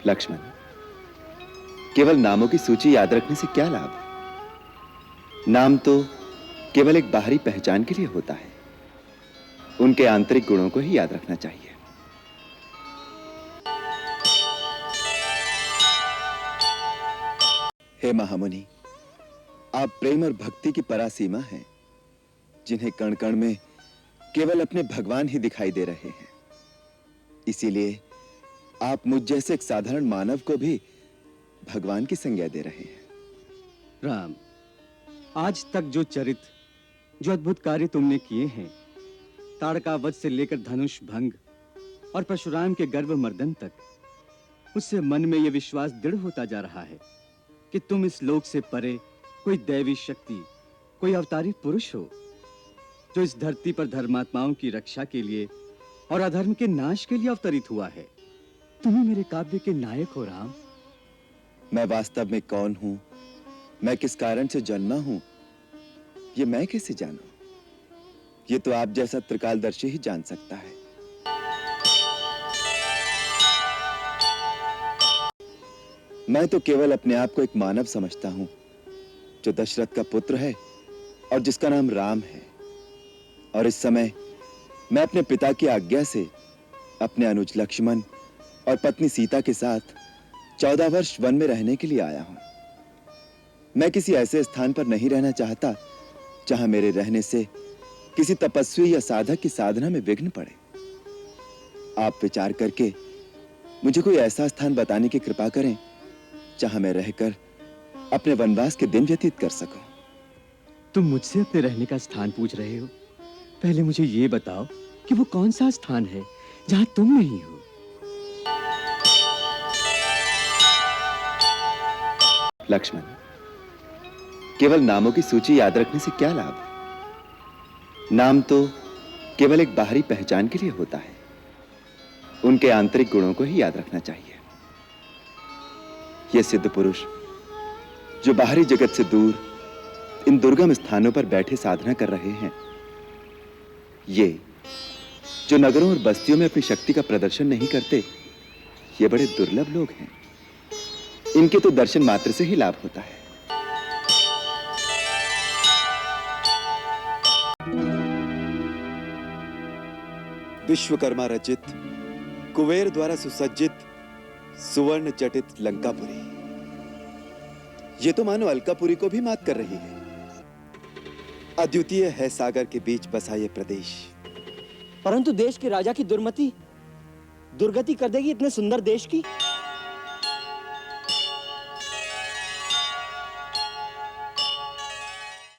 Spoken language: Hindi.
लक्ष्मण, केवल नामों की सूची याद रखने से क्या लाभ? नाम तो केवल एक बाहरी पहचान के लिए होता है। उनके आंतरिक गुणों को ही याद रखना चाहिए। हे महामुनि, आप प्रेम और भक्ति की परासीमा हैं, जिन्हें कण कण में केवल अपने भगवान ही दिखाई दे रहे हैं। इसीलिए आप मुझ जैसे एक साधारण मानव को भी भगवान की संज्ञा दे रहे हैं। राम, आज तक जो चरित्र, जो अद्भुत कार्य तुमने किए हैं, ताड़का वध से लेकर धनुष भंग और परशुराम के गर्भ मर्दन तक, उससे मन में यह विश्वास दृढ़ होता जा रहा है कि तुम इस लोक से परे कोई दैवी शक्ति, कोई अवतारी पुरुष हो, जो इस धरती पर धर्मात्माओं की रक्षा के लिए और अधर्म के नाश के लिए अवतरित हुआ है। तुम्ही मेरे काव्य के नायक हो राम। मैं वास्तव में कौन हूं, मैं किस कारण से जन्मा हूं, ये मैं कैसे जानूं? ये तो आप जैसा त्रिकालदर्शी ही जान सकता है। मैं तो केवल अपने आप को एक मानव समझता हूं, जो दशरथ का पुत्र है और जिसका नाम राम है। और इस समय मैं अपने पिता की आज्ञा से अपने अनुज लक्ष्मण और पत्नी सीता के साथ 14 वर्ष वन में रहने के लिए आया हूं। मैं किसी ऐसे स्थान पर नहीं रहना चाहता जहां मेरे रहने से किसी तपस्वी या साधक की साधना में विघ्न पड़े। आप विचार करके मुझे कोई ऐसा स्थान बताने की कृपा करें जहां मैं रहकर अपने वनवास के दिन व्यतीत कर सकूं। तुम मुझसे अपने रहने का स्थान पूछ रहे हो? पहले मुझे ये बताओ कि वो कौन सा स्थान है जहां तुम नहीं हो। लक्ष्मण, केवल नामों की सूची याद रखने से क्या लाभ? नाम तो केवल एक बाहरी पहचान के लिए होता है। उनके आंतरिक गुणों को ही याद रखना चाहिए। ये सिद्ध पुरुष जो बाहरी जगत से दूर इन दुर्गम स्थानों पर बैठे साधना कर रहे हैं, ये जो नगरों और बस्तियों में अपनी शक्ति का प्रदर्शन नहीं करते, ये बड़े दुर्लभ लोग हैं। इनके तो दर्शन मात्र से ही लाभ होता है। विश्वकर्मा रचित, कुबेर द्वारा सुसज्जित, सुवर्ण जटित लंकापुरी, ये तो मानो अलकापुरी को भी मात कर रही है। अद्वितीय है सागर के बीच बसा ये प्रदेश। परंतु देश के राजा की दुर्मति दुर्गति कर देगी इतने सुंदर देश की।